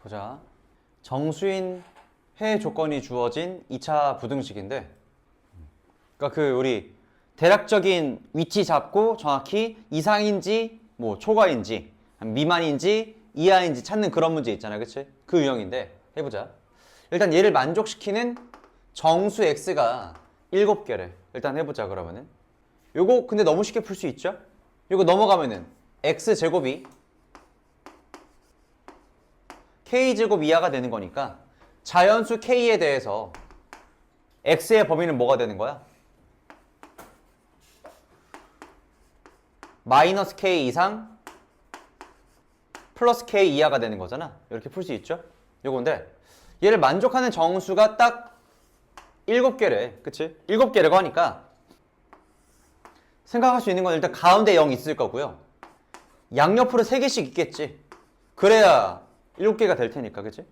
보자. 정수인 해 조건이 주어진 2차 부등식인데, 그러니까 우리 대략적인 위치 잡고 정확히 이상인지 뭐 초과인지 미만인지 이하인지 찾는 그런 문제 있잖아, 그치? 그 유형인데 해보자. 일단 얘를 만족시키는 정수 x가 7개래. 일단 해보자. 그러면은 요거 근데 너무 쉽게 풀 수 있죠? 요거 넘어가면은 x제곱이 k제곱 이하가 되는 거니까 자연수 k에 대해서 x의 범위는 뭐가 되는 거야? 마이너스 k 이상 플러스 k 이하가 되는 거잖아. 이렇게 풀 수 있죠? 요건데 얘를 만족하는 정수가 딱 7개래. 그치? 7개라고 하니까 생각할 수 있는 건 일단 가운데 0 있을 거고요. 양옆으로 3개씩 있겠지. 그래야 7개가 될 테니까. 그치?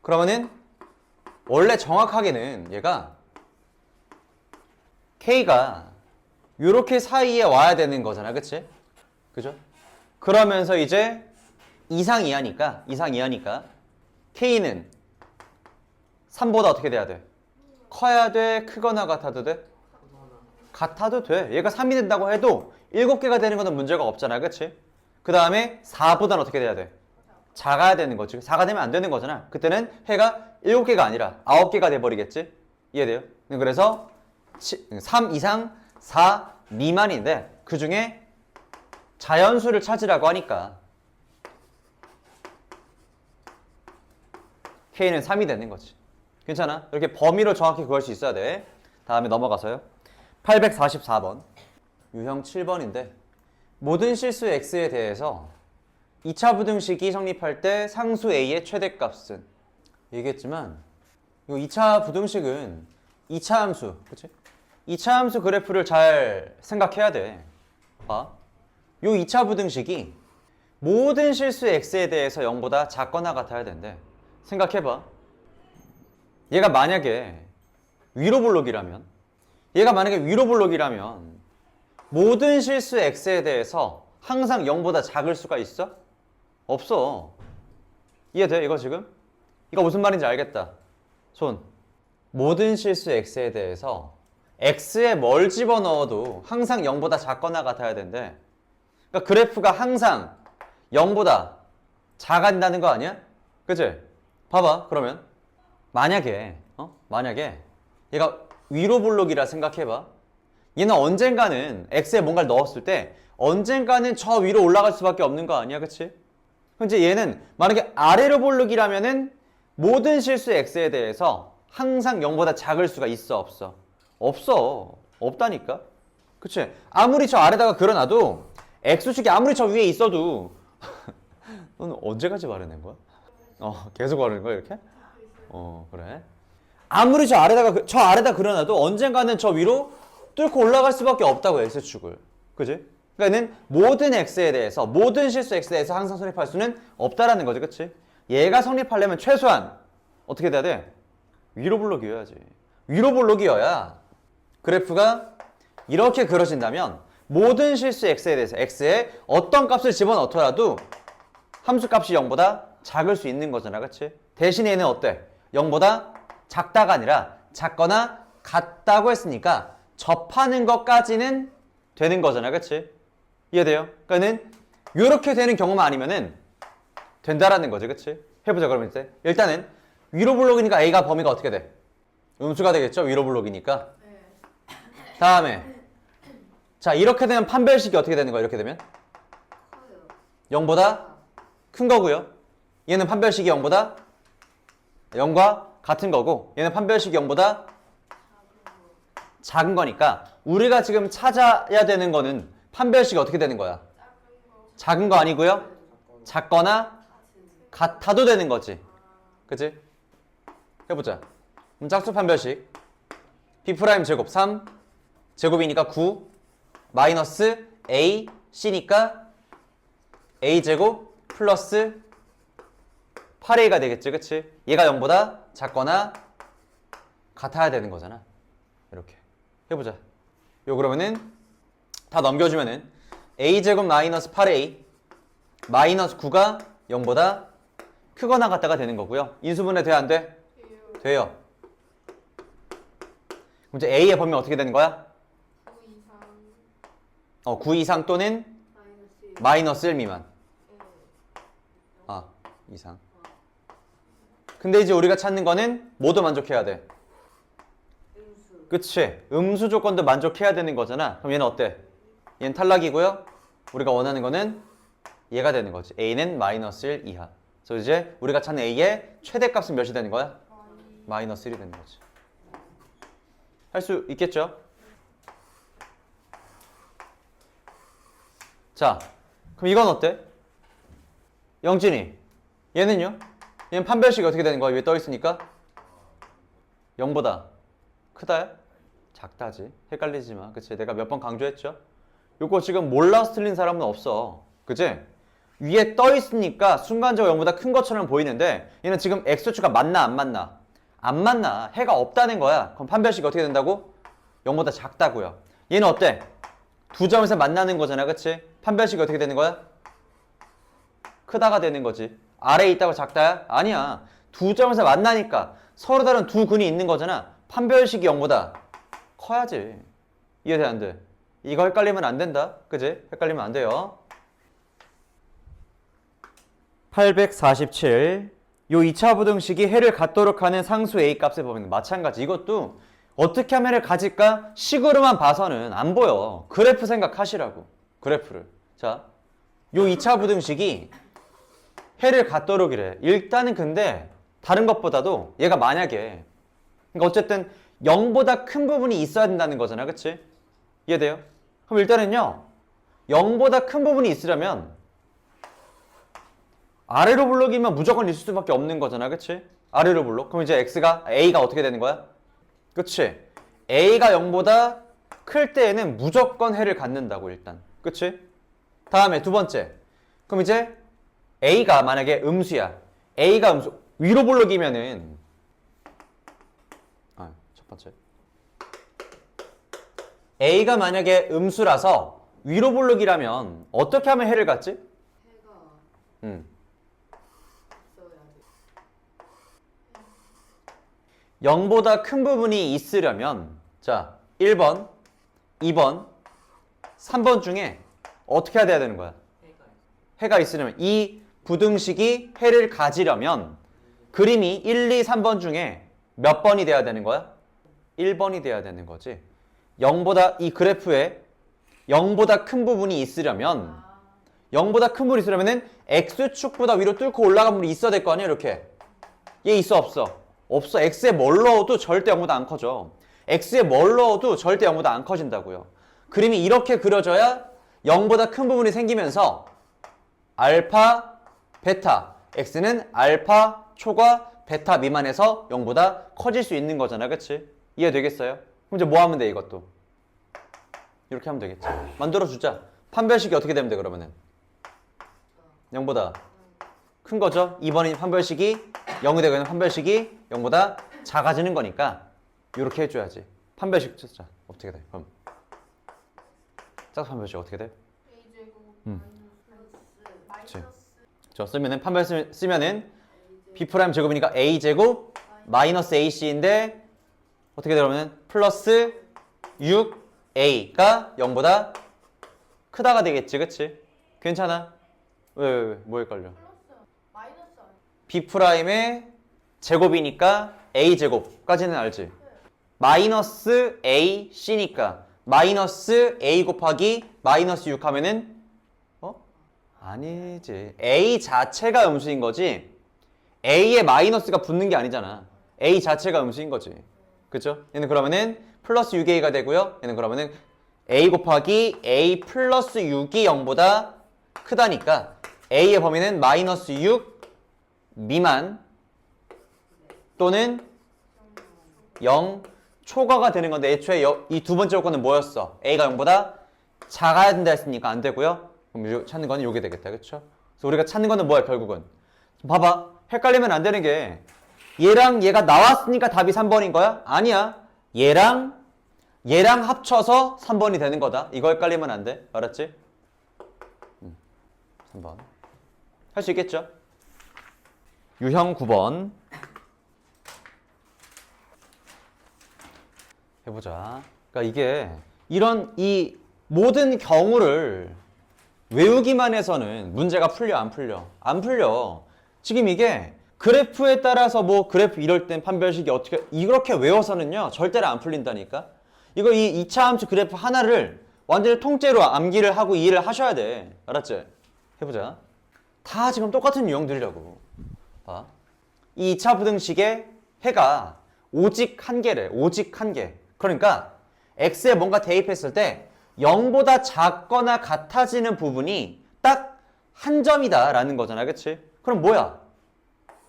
그러면은 원래 정확하게는 얘가 K가 요렇게 사이에 와야 되는 거잖아. 그치? 그죠? 그러면서 이제 이상 이하니까 K는 3보다 어떻게 돼야 돼? 커야 돼? 크거나 같아도 돼? 같아도 돼. 얘가 3이 된다고 해도 7개가 되는 거는 문제가 없잖아. 그치? 그 다음에 4보다는 어떻게 돼야 돼? 작아야 되는 거지. 4가 되면 안 되는 거잖아. 그때는 해가 7개가 아니라 9개가 돼버리겠지? 이해돼요? 그래서 3 이상 4 미만인데 그 중에 자연수를 찾으라고 하니까 K는 3이 되는 거지. 괜찮아? 이렇게 범위로 정확히 구할 수 있어야 돼. 다음에 넘어가서요. 844번 유형 7번인데 모든 실수 x에 대해서 2차 부등식이 성립할 때 상수 a의 최대값은 얘기했지만 이 2차 부등식은 2차 함수, 그치? 2차 함수 그래프를 잘 생각해야 돼. 봐. 요 2차 부등식이 모든 실수 x에 대해서 0보다 작거나 같아야 된대. 생각해봐. 얘가 만약에 위로 볼록이라면 모든 실수 x에 대해서 항상 0보다 작을 수가 있어? 없어. 이해돼? 이거 지금? 이거 무슨 말인지 알겠다. 손. 모든 실수 x에 대해서 x에 뭘 집어넣어도 항상 0보다 작거나 같아야 된대. 그러니까 그래프가 항상 0보다 작아진다는 거 아니야? 그치? 봐봐. 그러면 만약에 얘가 위로 볼록이라 생각해봐. 얘는 언젠가는 x에 뭔가를 넣었을 때 언젠가는 저 위로 올라갈 수밖에 없는 거 아니야? 그치? 근데 얘는 만약에 아래로 볼록이라면은 모든 실수 x에 대해서 항상 0보다 작을 수가 있어? 없어? 없어. 없다니까? 그치? 아무리 저 아래다가 그려놔도 x축이 아무리 저 위에 있어도 너는 언제까지 바르는 거야? 계속 바르는 거야 이렇게? 그래. 아무리 저 아래다 그려놔도 언젠가는 저 위로 뚫고 올라갈 수밖에 없다고, x축을. 그지? 그러니까 모든 x에 대해서, 모든 실수 x에 대해서 항상 성립할 수는 없다라는 거지. 그치? 얘가 성립하려면 최소한 어떻게 돼야 돼? 위로 볼록이어야지. 위로 볼록이어야 그래프가 이렇게 그려진다면 모든 실수 x에 대해서 x에 어떤 값을 집어넣더라도 함수값이 0보다 작을 수 있는 거잖아. 그치? 대신에 얘는 어때? 0보다 작다가 아니라 작거나 같다고 했으니까 접하는 것까지는 되는 거잖아. 그치? 이해돼요? 그러니까는 이렇게 되는 경우만 아니면은 된다라는 거지. 그치? 해보자. 그러면 이제 일단은 위로 볼록이니까 a가 범위가 어떻게 돼? 음수가 되겠죠? 위로 볼록이니까. 다음에 자, 이렇게 되면 판별식이 어떻게 되는 거야? 이렇게 되면 0보다 큰 거고요. 얘는 판별식이 0보다 0과 같은 거고, 얘는 판별식이 0보다 작은 거니까 우리가 지금 찾아야 되는 거는 판별식이 어떻게 되는 거야? 작은 거 아니고요. 작거나 같아도 되는 거지. 그치? 해보자. 그럼 짝수 판별식 b' 제곱 3 제곱이니까 9 마이너스 a c니까 a 제곱 플러스 8a가 되겠지. 그치? 얘가 0보다 작거나 같아야 되는 거잖아. 이렇게 해보자. 요 그러면은 다 넘겨주면은 a제곱 마이너스 8a 마이너스 9가 0보다 크거나 같다가 되는 거고요. 인수분해 돼, 안 돼? 돼요. 그럼 이제 A의 범위는 어떻게 되는 거야? 9 이상 또는 마이너스 1 미만. 이상. 근데 이제 우리가 찾는 거는 뭐도 만족해야 돼? 그치? 음수 조건도 만족해야 되는 거잖아. 그럼 얘는 어때? 얘는 탈락이고요. 우리가 원하는 거는 얘가 되는 거지. A는 마이너스 1 이하. 그래서 이제 우리가 찾는 A의 최대값은 몇이 되는 거야? 마이너스 1이 되는 거지. 할 수 있겠죠? 자, 그럼 이건 어때? 영진이. 얘는요? 얘는 판별식이 어떻게 되는 거야? 위에 떠 있으니까? 0보다 크다야? 작다지. 헷갈리지 마. 그치? 내가 몇 번 강조했죠? 요거 지금 몰라서 틀린 사람은 없어. 그치? 위에 떠 있으니까 순간적으로 0보다 큰 것처럼 보이는데 얘는 지금 x축가 맞나 안 맞나? 안 맞나? 해가 없다는 거야. 그럼 판별식이 어떻게 된다고? 0보다 작다고요. 얘는 어때? 두 점에서 만나는 거잖아. 그치? 판별식이 어떻게 되는 거야? 크다가 되는 거지. 아래에 있다고 작다야? 아니야. 두 점에서 만나니까 서로 다른 두 근이 있는 거잖아. 판별식이 0보다 커야지. 이해돼 안 돼? 이거 헷갈리면 안 된다. 그지? 헷갈리면 안 돼요. 847. 요 2차 부등식이 해를 갖도록 하는 상수 A 값의 범위는 마찬가지. 이것도 어떻게 하면 해를 가질까? 식으로만 봐서는 안 보여. 그래프 생각하시라고. 그래프를. 자, 요 2차 부등식이 해를 갖도록이래. 일단은 근데 다른 것보다도 얘가 만약에 그러니까 어쨌든 0보다 큰 부분이 있어야 된다는 거잖아. 그치? 이해돼요? 그럼 일단은요 0보다 큰 부분이 있으려면 아래로 블록이면 무조건 있을 수밖에 없는 거잖아. 그치? 아래로 블록. 그럼 이제 A가 어떻게 되는 거야? 그치? A가 0보다 클 때에는 무조건 해를 갖는다고 일단. 그치? 다음에 두 번째. 그럼 이제 A가 만약에 음수야. A가 음수. 위로 블록이면은 첫 번째. A가 만약에 음수라서 위로 블록이라면 어떻게 하면 해를 갖지? 해가 있어야 돼. 0보다 큰 부분이 있으려면 자 1번, 2번, 3번 중에 어떻게 해야 되는 거야? 해가 있으려면 이 부등식이 해를 가지려면 그림이 1, 2, 3번 중에 몇 번이 돼야 되는 거야? 1번이 돼야 되는 거지. 0보다 이 그래프에 0보다 큰 부분이 있으려면 0보다 큰 부분이 있으려면은 x축보다 위로 뚫고 올라간 부분이 있어야 될 거 아니야 이렇게. 얘 있어 없어? 없어. x에 뭘 넣어도 절대 0보다 안 커져. x에 뭘 넣어도 절대 0보다 안 커진다고요. 그림이 이렇게 그려져야 0보다 큰 부분이 생기면서 알파, 베타 x는 알파 초과 베타 미만에서 0보다 커질 수 있는 거잖아. 그치? 이해되겠어요? 그럼 이제 뭐 하면 돼 이것도? 이렇게 하면 되겠지. 만들어주자. 판별식이 어떻게 되면 돼 그러면은? 0보다 큰 거죠. 2번인 판별식이 0이 되고 있는 판별식이 0보다 작아지는 거니까 이렇게 해줘야지. 판별식 찾자. 어떻게 돼? 그럼 짝수 판별식 어떻게 돼? A제곱 마이너스 저 쓰면은 판별 쓰면은 B 프라임 제곱이니까 A 제곱 마이너스 AC인데 어떻게 되려면 플러스 6A가 0보다 크다가 되겠지. 그치? 괜찮아? 왜? 뭐 헷갈려? 마이너스 B 프라임의 제곱이니까 A 제곱까지는 알지? 마이너스 AC니까 마이너스 A 곱하기 마이너스 6 하면은 아니지. A 자체가 음수인 거지 A에 마이너스가 붙는 게 아니잖아. A 자체가 음수인 거지. 그쵸? 얘는 그러면은 플러스 6A가 되고요. 얘는 그러면은 A 곱하기 A 플러스 6이 0보다 크다니까 A의 범위는 마이너스 6 미만 또는 0 초과가 되는 건데 애초에 이 두 번째 조건은 뭐였어? A가 0보다 작아야 된다 했으니까 안 되고요. 그럼 찾는 거는 요게 되겠다. 그쵸? 그래서 우리가 찾는 거는 뭐야 결국은? 봐봐. 헷갈리면 안 되는 게 얘랑 얘가 나왔으니까 답이 3번인 거야? 아니야. 얘랑 합쳐서 3번이 되는 거다. 이거 헷갈리면 안 돼. 알았지? 3번. 할 수 있겠죠? 유형 9번 해보자. 그러니까 이게 이 모든 경우를 외우기만 해서는 문제가 풀려 안 풀려? 안 풀려. 지금 이게 그래프에 따라서 뭐 그래프 이럴 땐 판별식이 어떻게 이렇게 외워서는요 절대로 안 풀린다니까. 이거 이 2차 함수 그래프 하나를 완전히 통째로 암기를 하고 이해를 하셔야 돼. 알았지? 해보자. 다 지금 똑같은 유형들이라고. 봐. 이 2차 부등식의 해가 오직 한 개래. 오직 한 개. 그러니까 x에 뭔가 대입했을 때 0보다 작거나 같아지는 부분이 딱 한 점이다 라는 거잖아. 그치? 그럼 뭐야?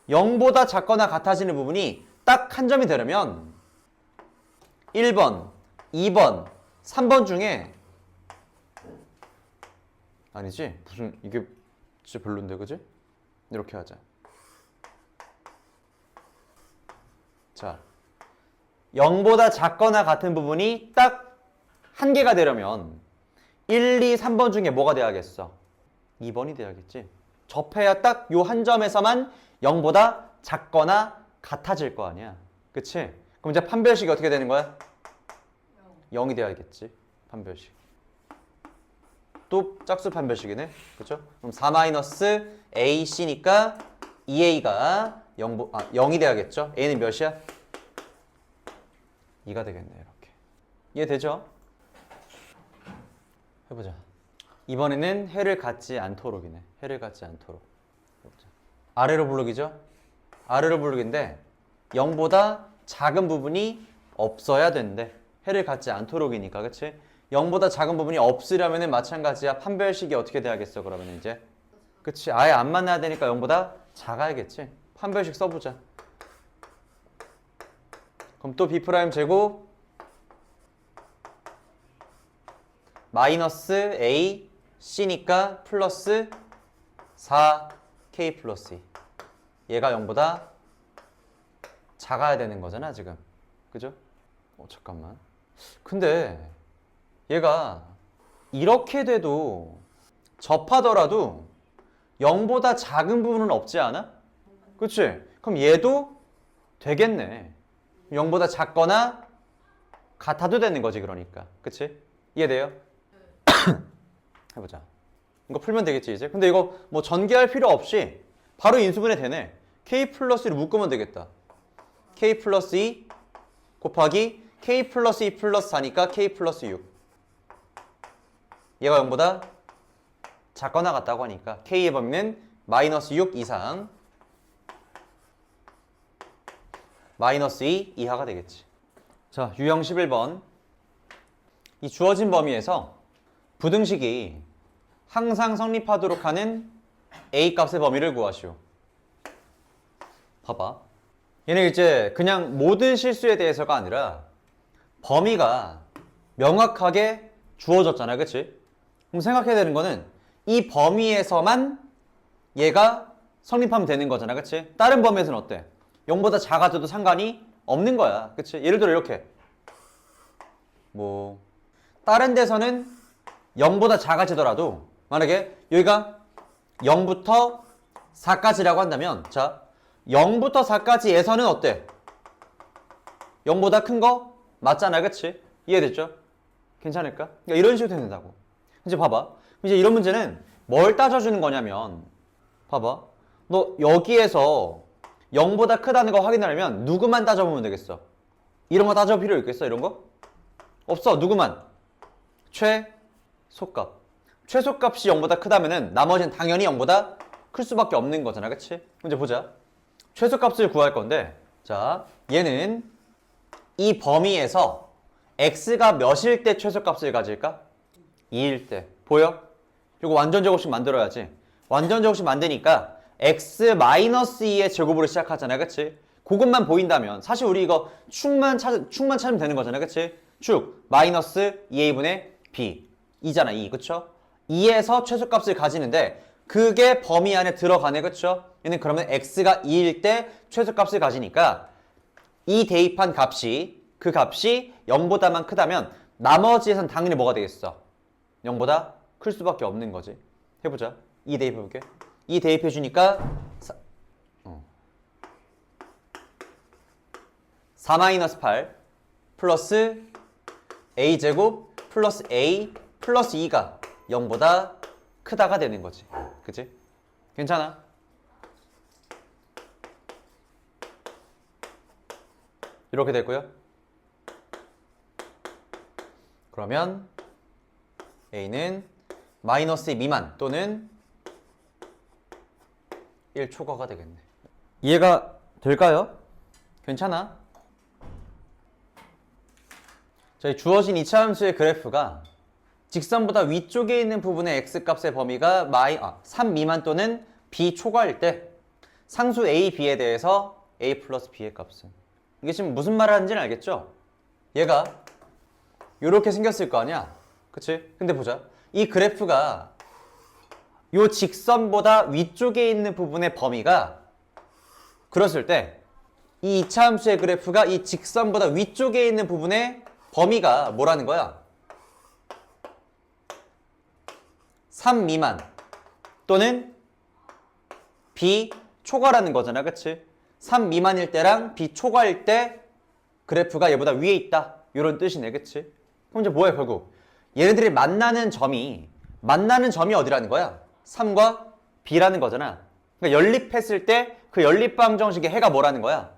0보다 작거나 같아지는 부분이 딱 한 점이 되려면 1번, 2번, 3번 중에 아니지? 무슨 이게 진짜 별론데 그지? 이렇게 하자. 자, 0보다 작거나 같은 부분이 딱 한 개가 되려면 1, 2, 3번 중에 뭐가 돼야겠어? 2번이 돼야겠지. 접해야 딱 요 한 점에서만 0보다 작거나 같아질 거 아니야. 그치? 그럼 이제 판별식이 어떻게 되는 거야? 0이 돼야겠지. 판별식. 또 짝수 판별식이네. 그쵸? 그럼 4-AC니까 2A가 0이 돼야겠죠? A는 몇이야? 2가 되겠네. 이렇게. 이해되죠? 해보자. 이번에는 해를 갖지 않도록이네. 해를 갖지 않도록. 해보자. 아래로 부르기죠? 아래로 부르기인데 0보다 작은 부분이 없어야 된대. 해를 갖지 않도록이니까. 그치? 0보다 작은 부분이 없으려면 마찬가지야. 판별식이 어떻게 돼야겠어? 그러면 이제 그치? 아예 안 만나야 되니까 0보다 작아야겠지? 판별식 써보자. 그럼 또 B' 제곱 마이너스 A C니까 플러스 4K 플러스 2. 얘가 0보다 작아야 되는 거잖아 지금. 그죠? 잠깐만. 근데 얘가 이렇게 돼도 접하더라도 0보다 작은 부분은 없지 않아? 그치? 그럼 얘도 되겠네. 0보다 작거나 같아도 되는 거지 그러니까. 그치? 이해돼요? 해보자. 이거 풀면 되겠지 이제? 근데 이거 뭐 전개할 필요 없이 바로 인수분해 되네. K 플러스 1을 묶으면 되겠다. K 플러스 2 곱하기 K 플러스 2 플러스 4니까 K 플러스 6. 얘가 0보다 작거나 같다고 하니까 K의 범위는 마이너스 6 이상 마이너스 2 이하가 되겠지. 자, 유형 11번. 이 주어진 범위에서 부등식이 항상 성립하도록 하는 A 값의 범위를 구하시오. 봐봐. 얘는 이제 그냥 모든 실수에 대해서가 아니라 범위가 명확하게 주어졌잖아. 그치? 그럼 생각해야 되는 거는 이 범위에서만 얘가 성립하면 되는 거잖아. 그치? 다른 범위에서는 어때? 0보다 작아져도 상관이 없는 거야. 그치? 예를 들어 이렇게 뭐 다른 데서는 0보다 작아지더라도 만약에 여기가 0부터 4까지라고 한다면 자 0부터 4까지에서는 어때? 0보다 큰 거 맞잖아. 그치? 이해됐죠? 괜찮을까? 그러니까 이런 식으로 된다고. 이제 봐봐. 이제 이런 문제는 뭘 따져주는 거냐면 봐봐. 너 여기에서 0보다 크다는 거 확인하려면 누구만 따져보면 되겠어? 이런 거 따져볼 필요 있겠어? 이런 거? 없어. 누구만? 최소값. 최소값이 0보다 크다면은 나머지는 당연히 0보다 클 수밖에 없는 거잖아. 그치? 이제 보자. 최소값을 구할 건데 자 얘는 이 범위에서 x가 몇일 때 최소값을 가질까? 2일 때. 보여? 이거 완전 제곱식 만들어야지. 완전 제곱식 만드니까 x-2의 제곱으로 시작하잖아. 그치? 그것만 보인다면 사실 우리 이거 축만 찾으면 되는 거잖아. 그치? 축 마이너스 2a분의 b 2잖아. 2. 그쵸? 2에서 최소값을 가지는데 그게 범위 안에 들어가네. 그쵸? 얘는 그러면 x가 2일 때 최소값을 가지니까 이 대입한 값이 그 값이 0보다만 크다면 나머지에선 당연히 뭐가 되겠어? 0보다 클 수밖에 없는 거지. 해보자. 2 대입해볼게. 2 대입해 주니까 4-8 플러스 a제곱 플러스 a 플러스 2가 0보다 크다가 되는 거지. 그치? 괜찮아? 이렇게 됐고요. 그러면 a는 마이너스 2 미만 또는 1 초과가 되겠네. 이해가 될까요? 괜찮아? 자, 주어진 이차함수의 그래프가 직선보다 위쪽에 있는 부분의 x값의 범위가 3 미만 또는 b 초과일 때 상수 a, b에 대해서 a 플러스 b의 값은, 이게 지금 무슨 말을 하는지는 알겠죠? 얘가 이렇게 생겼을 거 아니야? 그치? 근데 보자. 이 그래프가 요 직선보다 위쪽에 있는 부분의 범위가 그랬을 때 이 이차함수의 그래프가 이 직선보다 위쪽에 있는 부분의 범위가 뭐라는 거야? 3 미만 또는 b 초과라는 거잖아. 그치? 3 미만일 때랑 b 초과일 때 그래프가 얘보다 위에 있다. 이런 뜻이네. 그치? 그럼 이제 뭐야 결국? 얘네들이 만나는 점이 어디라는 거야? 3과 b라는 거잖아. 그러니까 연립했을 때 그 연립방정식의 해가 뭐라는 거야?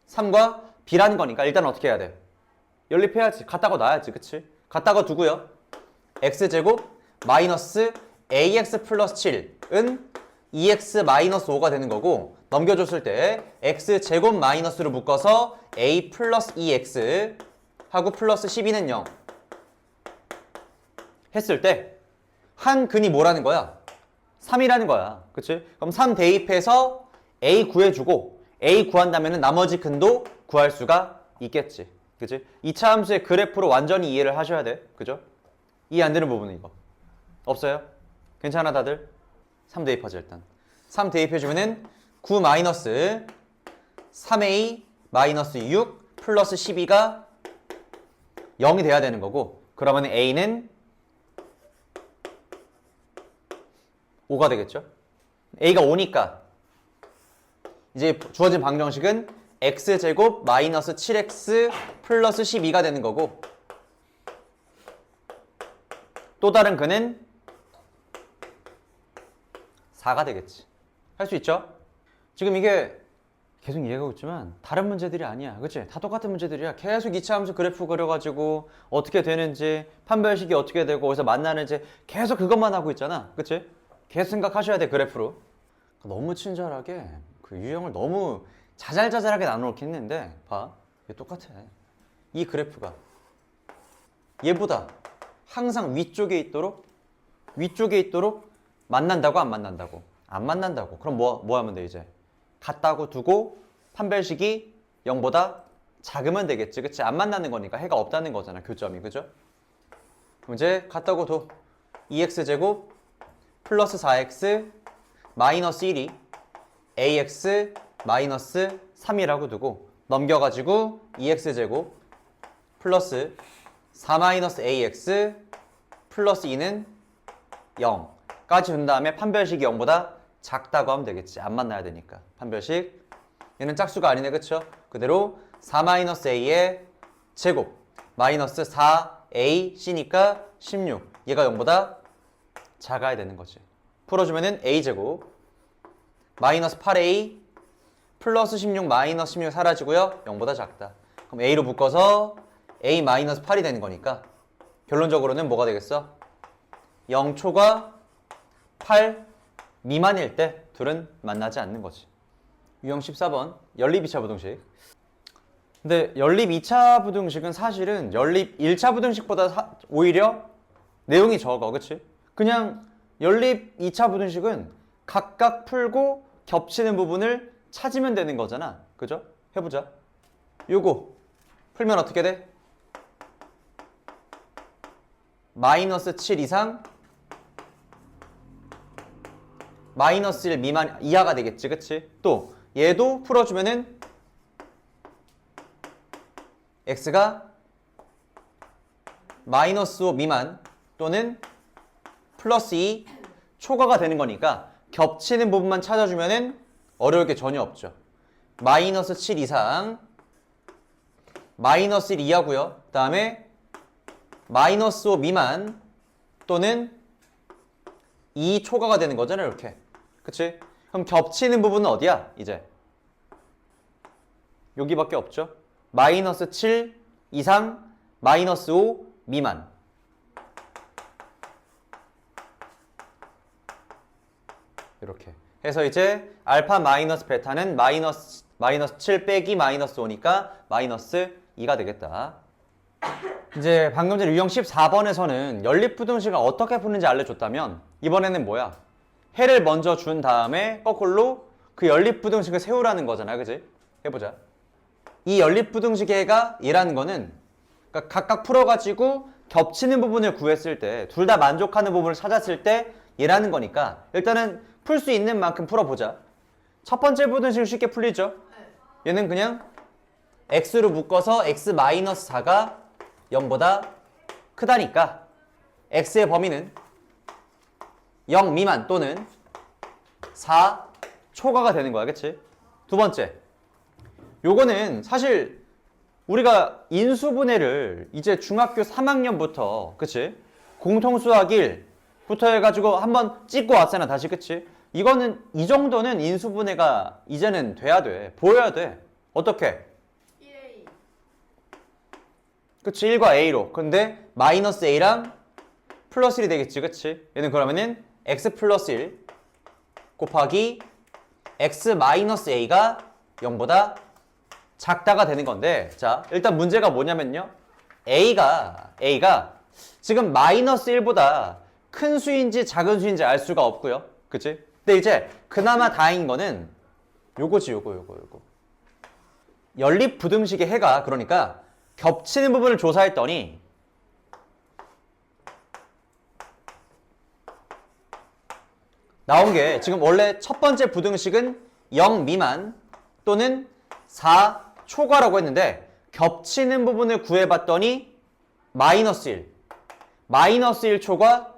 3과 b라는 거니까 일단 어떻게 해야 돼? 연립해야지. 갖다가 놔야지. 그치? 갖다가 두고요. x제곱 마이너스 ax 플러스 7은 2x 마이너스 5가 되는 거고, 넘겨줬을 때 x제곱 마이너스로 묶어서 a 플러스 2x 하고 플러스 12는 0 했을 때 한 근이 뭐라는 거야? 3이라는 거야. 그치? 그럼 3 대입해서 a 구해주고 a 구한 다음에는 나머지 근도 구할 수가 있겠지. 그치? 이차 함수의 그래프로 완전히 이해를 하셔야 돼. 그죠? 이해 안 되는 부분은 이거 없어요? 괜찮아 다들? 3 대입하자. 일단 3 대입해주면은 9 마이너스 3a 마이너스 6 플러스 12가 0이 돼야 되는 거고, 그러면 a는 5가 되겠죠? a가 5니까 이제 주어진 방정식은 x제곱 마이너스 7x 플러스 12가 되는 거고, 또 다른 근은 4가 되겠지. 할 수 있죠? 지금 이게 계속 이해가고 있지만 다른 문제들이 아니야. 그치? 다 똑같은 문제들이야. 계속 이차함수 그래프 그려가지고 어떻게 되는지, 판별식이 어떻게 되고 어디서 만나는지 계속 그것만 하고 있잖아. 그치? 계속 생각하셔야 돼. 그래프로. 너무 친절하게 그 유형을 너무 자잘자잘하게 나눠놓긴 했는데 봐. 이게 똑같아. 이 그래프가 얘보다 항상 위쪽에 있도록 만난다고 안 만난다고? 안 만난다고. 그럼 뭐 하면 돼 이제? 같다고 두고 판별식이 0보다 작으면 되겠지. 그치? 안 만나는 거니까 해가 없다는 거잖아. 교점이. 그죠? 그럼 이제 같다고 둬. 2x제곱 플러스 4x 마이너스 1이 ax 마이너스 3이라고 두고 넘겨가지고 2x제곱 플러스 4 마이너스 ax 플러스 2는 0까지 둔 다음에 판별식이 0보다 작다고 하면 되겠지. 안 만나야 되니까. 판별식. 얘는 짝수가 아니네. 그쵸? 그대로 4 마이너스 a의 제곱 마이너스 4a c니까 16. 얘가 0보다 작아야 되는 거지. 풀어주면은 a제곱 마이너스 8a 플러스 16 마이너스 16 사라지고요. 0보다 작다. 그럼 a로 묶어서 a 마이너스 8이 되는 거니까 결론적으로는 뭐가 되겠어? 0초과 8 미만일 때 둘은 만나지 않는 거지. 유형 14번 연립 2차 부등식. 근데 연립 2차 부등식은 사실은 연립 1차 부등식보다 오히려 내용이 적어. 그치? 그냥 연립 2차 부등식은 각각 풀고 겹치는 부분을 찾으면 되는 거잖아. 그죠? 해보자. 요거 풀면 어떻게 돼? 마이너스 7 이상 마이너스 1 미만 이하가 되겠지. 그치? 또 얘도 풀어주면은 x가 마이너스 5 미만 또는 플러스 2 초과가 되는 거니까 겹치는 부분만 찾아주면은 어려울 게 전혀 없죠. 마이너스 7 이상, 마이너스 1 이하고요. 그 다음에 마이너스 5 미만 또는 2 초과가 되는 거잖아요. 이렇게. 그치? 그럼 겹치는 부분은 어디야? 이제 여기밖에 없죠. 마이너스 7 이상, 마이너스 5 미만. 이렇게 해서 이제 알파 마이너스 베타는 마이너스 7 빼기 마이너스 5니까 마이너스 2가 되겠다. 이제 방금 전 유형 14번에서는 연립부등식을 어떻게 푸는지 알려줬다면 이번에는 뭐야? 해를 먼저 준 다음에 거꾸로 그 연립부등식을 세우라는 거잖아. 그지? 해보자. 이 연립부등식의 해가 얘라는 거는 그러니까 각각 풀어가지고 겹치는 부분을 구했을 때 둘 다 만족하는 부분을 찾았을 때 얘라는 거니까 일단은 풀 수 있는 만큼 풀어보자. 첫 번째 부등식은 쉽게 풀리죠? 얘는 그냥 x로 묶어서 x-4가 0보다 크다니까 x의 범위는 0 미만 또는 4 초과가 되는 거야. 그치? 두 번째, 요거는 사실 우리가 인수분해를 이제 중학교 3학년부터 그치? 공통수학 1부터 해가지고 한번 찍고 왔잖아. 다시. 그치? 이거는 이 정도는 인수분해가 이제는 돼야 돼. 보여야 돼. 어떻게? 1A. 그치? 1과 A로. 근데 마이너스 A랑 플러스 1이 되겠지. 그치? 얘는 그러면은 x 플러스 1 곱하기 x 마이너스 A가 0보다 작다가 되는 건데, 자, 일단 문제가 뭐냐면요. A가 지금 마이너스 1보다 큰 수인지 작은 수인지 알 수가 없고요. 그치? 근데 이제 그나마 다행인 거는 요거지. 요거. 연립부등식의 해가 그러니까 겹치는 부분을 조사했더니 나온 게 지금 원래 첫 번째 부등식은 0 미만 또는 4 초과라고 했는데 겹치는 부분을 구해봤더니 마이너스 1. 마이너스 1 초과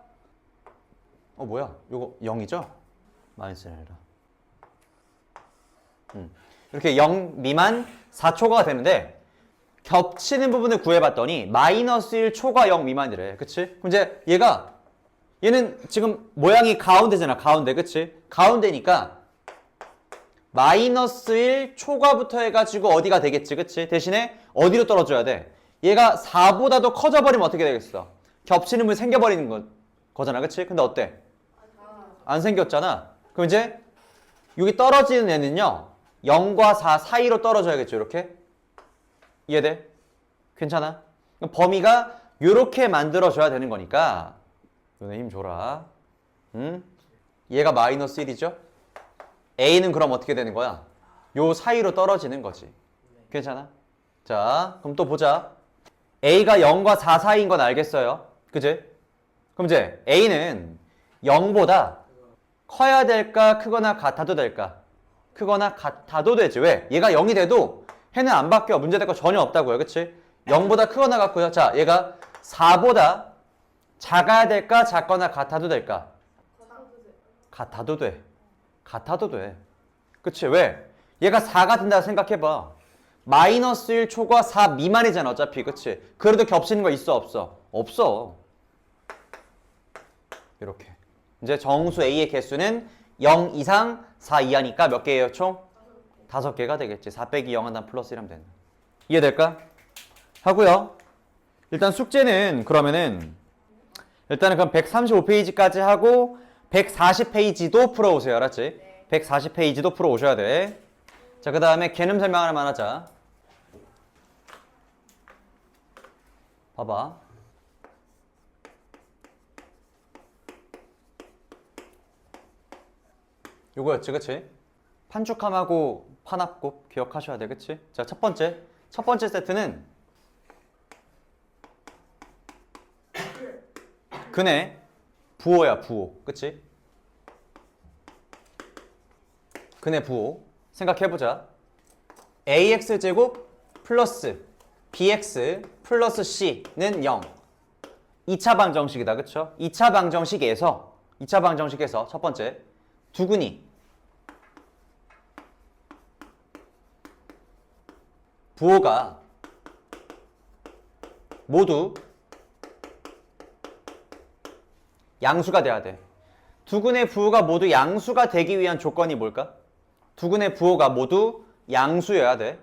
뭐야? 요거 0이죠? 마이너스 1이라. 이렇게 0 미만 4 초과가 되는데 겹치는 부분을 구해봤더니 마이너스 1 초과 0 미만이래. 그치? 그럼 이제 얘는 지금 모양이 가운데잖아. 가운데. 그치? 가운데니까 마이너스 1 초과부터 해가지고 어디가 되겠지. 그치? 대신에 어디로 떨어져야 돼? 얘가 4보다도 커져버리면 어떻게 되겠어? 겹치는 부분이 생겨버리는 거잖아. 그치? 근데 어때? 안 생겼잖아. 그럼 이제 여기 떨어지는 애는요 0과 4 사이로 떨어져야겠죠. 이렇게. 이해돼? 괜찮아? 그럼 범위가 이렇게 만들어줘야 되는 거니까 너네 힘 줘라. 응? 얘가 마이너스 1이죠? A는 그럼 어떻게 되는 거야? 요 사이로 떨어지는 거지. 괜찮아? 자, 그럼 또 보자. A가 0과 4 사이인 건 알겠어요? 그지? 그럼 이제 A는 0보다 커야 될까? 크거나 같아도 될까? 크거나 같아도 되지. 왜? 얘가 0이 돼도 해는 안 바뀌어. 문제될 거 전혀 없다고요. 그치? 0보다 크거나 같고요. 자, 얘가 4보다 작아야 될까? 작거나 같아도 될까? 같아도 돼. 같아도 돼. 그치? 왜? 얘가 4가 된다 생각해봐. 마이너스 1 초과 4 미만이잖아. 어차피. 그치? 그래도 겹치는 거 있어? 없어? 없어. 이렇게. 이제 정수 A의 개수는 0 이상 4 이하니까 몇 개예요? 총? 5개가 되겠지. 4 빼기 0 하나 플러스 1 하면 된다. 이해될까? 하고요. 일단 숙제는 그러면은 일단은 그럼 135페이지까지 하고 140페이지도 풀어오세요. 알았지? 140페이지도 풀어오셔야 돼. 자, 그 다음에 개념 설명 하나만 하자. 봐봐. 요거였지, 그치? 판축함하고 판합곱 기억하셔야 돼, 그치? 자, 첫 번째 세트는 근의 부호야, 부호. 그치? 근의 부호. 생각해보자. ax제곱 플러스 bx 플러스 c는 0. 2차 방정식이다. 그쵸? 2차 방정식에서 첫 번째 두근이 부호가 모두 양수가 돼야 돼. 두근의 부호가 모두 양수가 되기 위한 조건이 뭘까? 두근의 부호가 모두 양수여야 돼.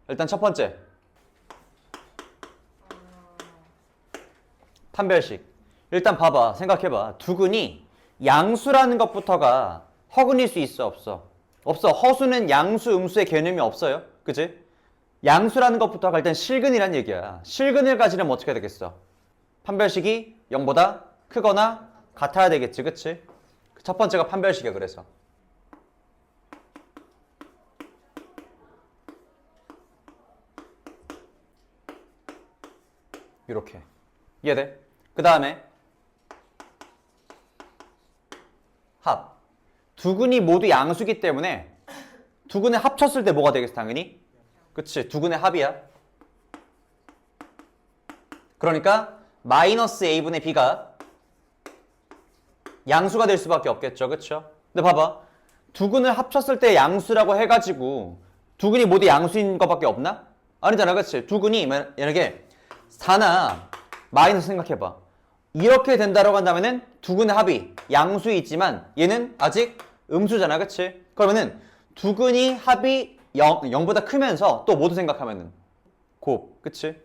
일단 첫 번째 판별식. 일단 봐봐, 생각해봐. 두근이 양수라는 것부터가 허근일 수 있어, 없어? 없어. 허수는 양수, 음수의 개념이 없어요. 그치? 양수라는 것부터가 일단 실근이란 얘기야. 실근을 가지려면 어떻게 해야 되겠어? 판별식이 0보다 크거나 같아야 되겠지, 그치? 첫 번째가 판별식이야, 그래서. 이렇게. 이해돼? 그 다음에 합. 두근이 모두 양수기 때문에 두근을 합쳤을 때 뭐가 되겠어, 당연히? 그치, 두근의 합이야. 그러니까 마이너스 a분의 b가 양수가 될 수밖에 없겠죠, 그쵸? 근데 봐봐, 두근을 합쳤을 때 양수라고 해가지고 두근이 모두 양수인 것밖에 없나? 아니잖아, 그치? 두근이 만약에 4나 마이너스 생각해봐. 이렇게 된다라고 한다면은 두근의 합이 양수이지만 얘는 아직 음수잖아, 그치? 그러면은 두근이 합이 0보다 크면서 또 모두 생각하면은 곱, 그치?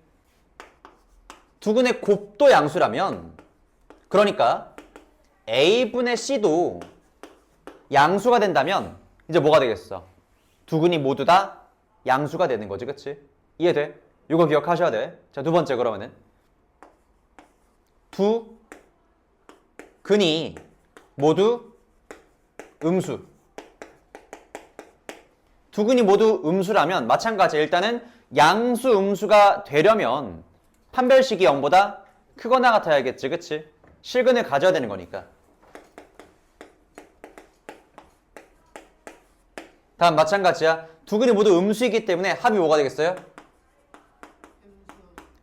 두근의 곱도 양수라면 그러니까 a분의 c도 양수가 된다면 이제 뭐가 되겠어? 두근이 모두 다 양수가 되는 거지, 그치? 이해돼? 이거 기억하셔야 돼. 자, 두 번째 그러면은 두 근이 모두 음수. 두 근이 모두 음수라면 마찬가지. 일단은 양수 음수가 되려면 판별식이 0보다 크거나 같아야겠지, 그치? 실근을 가져야 되는 거니까. 다음 마찬가지야. 두 근이 모두 음수이기 때문에 합이 뭐가 되겠어요?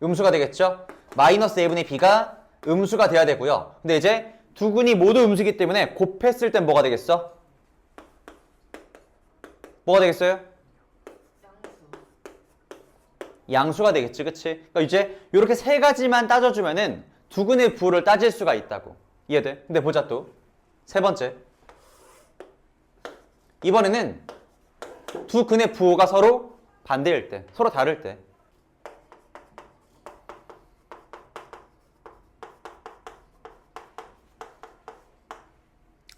음수가 되겠죠? 마이너스 a분의 b가 음수가 돼야 되고요. 근데 이제 두 근이 모두 음수이기 때문에 곱했을 땐 뭐가 되겠어? 뭐가 되겠어요? 양수가 되겠지, 그치? 그러니까 이제 이렇게 세 가지만 따져주면은 두 근의 부호를 따질 수가 있다고. 이해돼? 근데 보자 또. 세 번째. 이번에는 두 근의 부호가 서로 반대일 때, 서로 다를 때.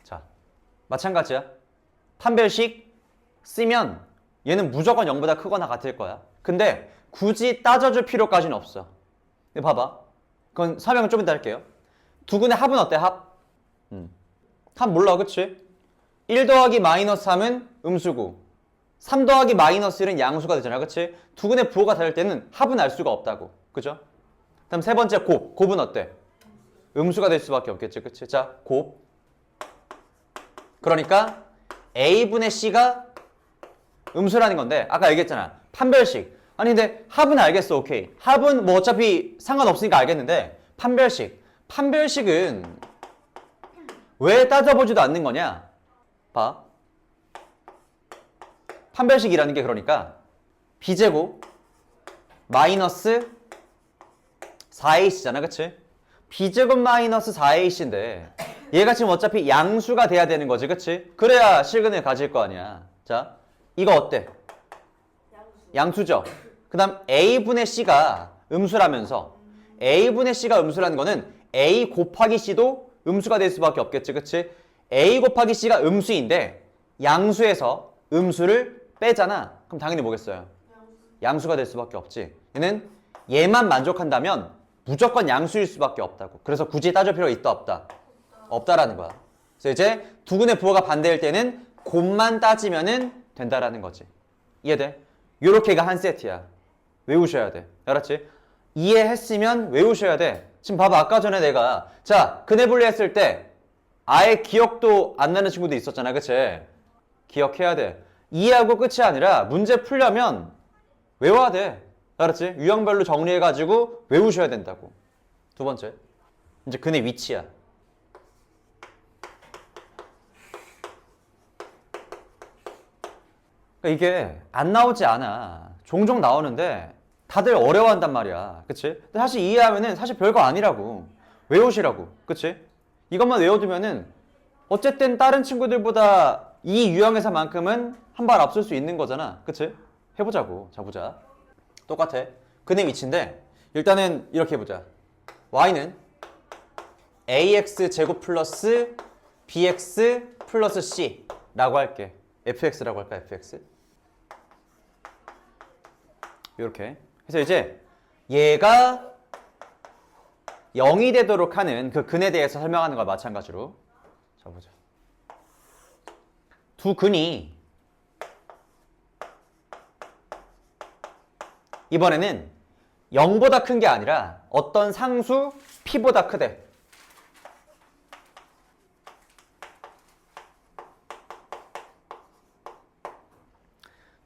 자, 마찬가지야. 판별식 쓰면 얘는 무조건 0보다 크거나 같을 거야. 근데 굳이 따져줄 필요까지는 없어. 근데 봐봐. 그건 설명을 좀 이따 할게요. 두 근의 합은 어때, 합? 합 몰라, 그치? 1 더하기 마이너스 3은 음수고 3 더하기 마이너스 1은 양수가 되잖아, 그치? 두 근의 부호가 다를 때는 합은 알 수가 없다고. 그죠? 다음 세 번째 곱. 곱은 어때? 음수가 될 수밖에 없겠지, 그치? 자, 곱. 그러니까 a분의 c가 음수라는 건데 아까 얘기했잖아. 판별식. 아니 근데 합은 알겠어, 오케이. 합은 뭐 어차피 상관없으니까 알겠는데 판별식은 왜 따져보지도 않는 거냐? 봐. 판별식이라는 게 그러니까 b제곱 마이너스 4ac잖아, 그치? b제곱 마이너스 4ac인데 얘가 지금 어차피 양수가 돼야 되는 거지, 그치? 그래야 실근을 가질 거 아니야. 자, 이거 어때? 양수죠? 그 다음 a분의 c가 음수라면서 a분의 c가 음수라는 거는 a 곱하기 c도 음수가 될 수밖에 없겠지, 그치? a 곱하기 c가 음수인데 양수에서 음수를 빼잖아. 그럼 당연히 뭐겠어요? 양수가 될 수밖에 없지. 얘는 얘만 만족한다면 무조건 양수일 수밖에 없다고. 그래서 굳이 따질 필요가 있다, 없다? 없다라는 거야. 그래서 이제 두 근의 부호가 반대일 때는 곱만 따지면은 된다라는 거지. 이해돼? 요렇게가 한 세트야. 외우셔야 돼. 알았지? 이해했으면 외우셔야 돼. 지금 봐봐. 아까 전에 내가 자, 근해 분리했을 때 아예 기억도 안 나는 친구도 있었잖아. 그치? 기억해야 돼. 이해하고 끝이 아니라 문제 풀려면 외워야 돼. 알았지? 유형별로 정리해가지고 외우셔야 된다고. 두 번째. 이제 근의 위치야. 그러니까 이게 안 나오지 않아. 종종 나오는데 다들 어려워한단 말이야. 그치? 근데 사실 이해하면은 사실 별거 아니라고. 외우시라고. 그치? 이것만 외워두면은 어쨌든 다른 친구들보다 이 유형에서만큼은 한 발 앞설 수 있는 거잖아. 그치? 해보자고. 자, 보자. 똑같아. 근의 위치인데 일단은 이렇게 해보자. y는 ax 제곱 플러스 bx 플러스 c 라고 할게. fx라고 할까? fx. 이렇게. 그래서 이제 얘가 0이 되도록 하는 그 근에 대해서 설명하는 거와 마찬가지로. 자, 보자. 두 근이 이번에는 0보다 큰 게 아니라 어떤 상수 p보다 크대.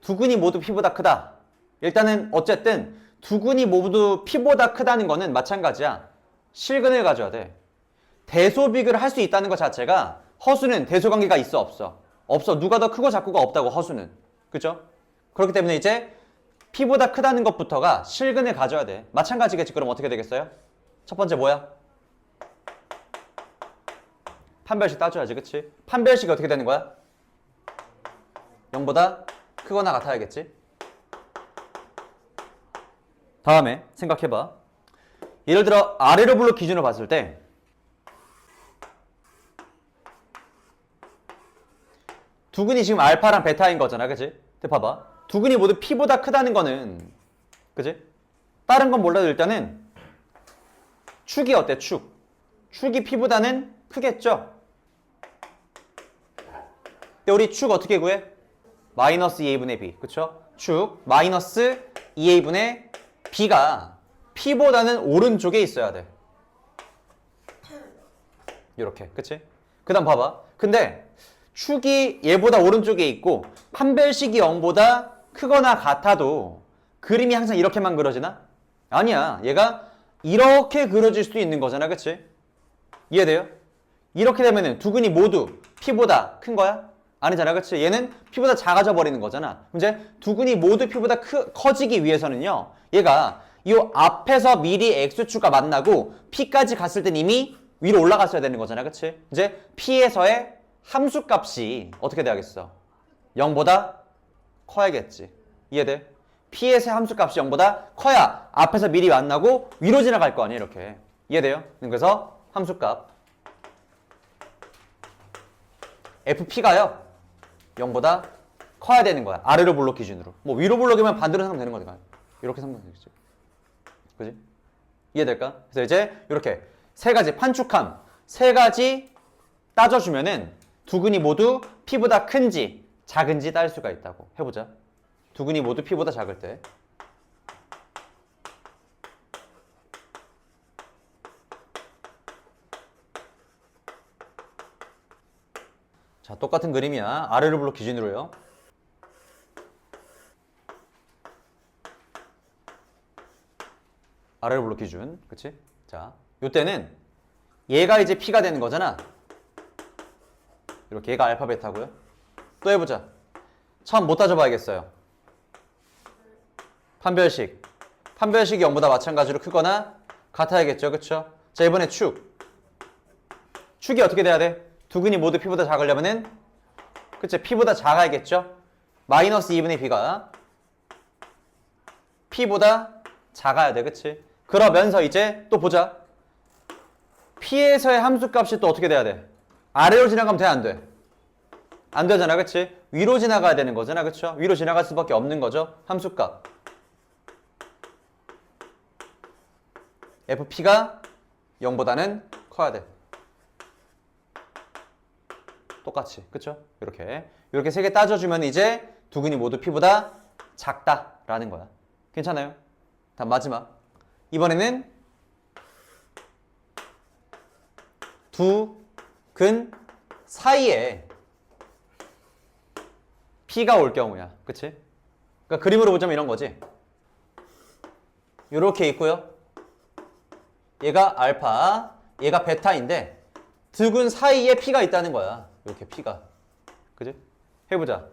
두 근이 모두 p보다 크다. 일단은 어쨌든 두 근이 모두 p보다 크다는 거는 마찬가지야. 실근을 가져야 돼. 대소비교를 할 수 있다는 것 자체가 허수는 대소관계가 있어 없어? 없어. 누가 더 크고 작고가 없다고 허수는. 그죠? 그렇기 때문에 이제 p보다 크다는 것부터가 실근을 가져야 돼. 마찬가지겠지. 그럼 어떻게 되겠어요? 첫 번째 뭐야? 판별식 따져야지. 그치? 판별식이 어떻게 되는 거야? 0보다 크거나 같아야겠지? 다음에 생각해봐. 예를 들어 아래로 블록 기준으로 봤을 때 두 근이 지금 알파랑 베타인 거잖아. 그치? 근데 봐봐. 두 근이 모두 p보다 크다는 거는 그치? 다른 건 몰라도 일단은 축이 어때? 축이 p보다는 크겠죠? 근데 우리 축 어떻게 구해? 마이너스 2a분의 b. 그쵸? 축 마이너스 2a분의 b가 p보다는 오른쪽에 있어야 돼. 이렇게. 그치? 그 다음 봐봐. 근데 축이 얘보다 오른쪽에 있고 판별식이 0보다 크거나 같아도 그림이 항상 이렇게만 그려지나? 아니야. 얘가 이렇게 그려질 수도 있는 거잖아. 그치? 이해돼요? 이렇게 되면은 두 근이 모두 p보다 큰 거야? 아니잖아. 그치? 얘는 p보다 작아져 버리는 거잖아. 이제 두 근이 모두 p보다 커지기 위해서는요. 얘가 이 앞에서 미리 x축과 만나고 p까지 갔을 땐 이미 위로 올라갔어야 되는 거잖아. 그치? 이제 p에서의 함수값이 어떻게 돼야겠어? 0보다 커야겠지. 이해돼? p에서의 함수값이 0보다 커야 앞에서 미리 만나고 위로 지나갈 거 아니야. 이렇게. 이해돼요? 그래서 함수값 fp가요 0보다 커야 되는 거야. 아래로 블록 기준으로. 뭐 위로 블록이면 반대로 생각하면 되는 거니까. 이렇게 생각하면 되겠지. 그지? 이해될까? 그래서 이제 이렇게 세 가지 판축함 세 가지 따져주면은 두 근이 모두 p보다 큰지 작은지 딸 수가 있다고. 해보자. 두 근이 모두 p보다 작을 때 자, 똑같은 그림이야. 아래로 블록 기준으로요. 아래로 블록 기준. 그치? 자, 요때는 얘가 이제 p가 되는 거잖아. 이렇게 얘가 알파 베타고요. 또 해보자. 처음 못 따져봐야겠어요. 판별식. 판별식이 0보다 마찬가지로 크거나 같아야겠죠. 그쵸? 자, 이번에 축. 축이 어떻게 돼야 돼? 두 근이 모두 p보다 작으려면은 그치? p보다 작아야겠죠? 마이너스 2분의 b가 p보다 작아야 돼. 그치? 그러면서 이제 또 보자. p에서의 함수값이 또 어떻게 돼야 돼? 아래로 지나가면 돼? 안 돼? 안 되잖아. 그치? 위로 지나가야 되는 거잖아. 그쵸? 위로 지나갈 수밖에 없는 거죠. 함수값 fp가 0보다는 커야 돼. 똑같이. 그쵸? 이렇게 세 개 따져주면 이제 두 근이 모두 p보다 작다라는 거야. 괜찮아요? 다음 마지막. 이번에는 두 근 사이에 p가 올 경우야. 그치? 그러니까 그림으로 보자면 이런 거지. 이렇게 있고요. 얘가 알파, 얘가 베타인데 두 근 사이에 p가 있다는 거야. 이렇게 p가. 그지? 해보자.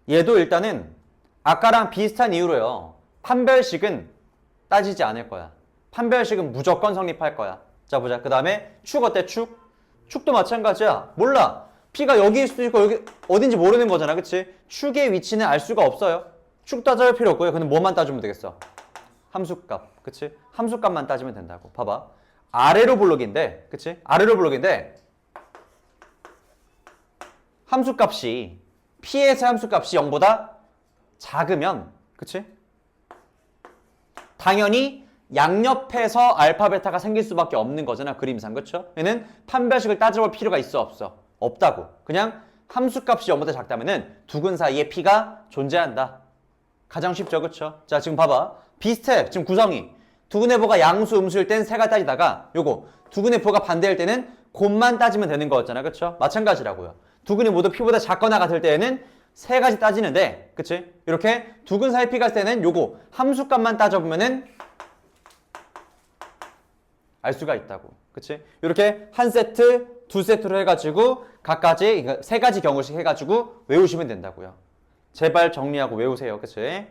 얘도 일단은 아까랑 비슷한 이유로요. 판별식은 따지지 않을 거야. 판별식은 무조건 성립할 거야. 자, 보자. 그 다음에 축 어때? 축? 축도 마찬가지야. 몰라. P가 여기일 수도 있고 여기 어딘지 모르는 거잖아. 그치? 축의 위치는 알 수가 없어요. 축 따져볼 필요 없고요. 그는 뭐만 따주면 되겠어? 함수값. 그치? 함수값만 따지면 된다고. 봐봐. 아래로 블록인데, 그치? 아래로 블록인데 함수값이 P에서 함수값이 0보다 작으면, 그치? 당연히 양옆에서 알파, 베타가 생길 수밖에 없는 거잖아. 그림상, 그쵸? 얘는 판별식을 따져볼 필요가 있어, 없어? 없다고. 그냥 함수값이 0보다 작다면은 두근 사이에 P가 존재한다. 가장 쉽죠, 그쵸? 자, 지금 봐봐. 비슷해. 지금 구성이. 두근의보가 양수, 음수일 땐 세가 따지다가 요거 두근의보가 반대일 때는 곱만 따지면 되는 거였잖아, 그쵸? 마찬가지라고요. 두근이 모두 P보다 작거나 같을 때에는 세 가지 따지는데, 그치? 이렇게 두근 사이 P 갔을 때는 요거 함수값만 따져보면은 알 수가 있다고. 그치? 이렇게 한 세트, 두 세트로 해가지고 각가지, 세 가지 경우씩 해가지고 외우시면 된다고요. 제발 정리하고 외우세요. 그치?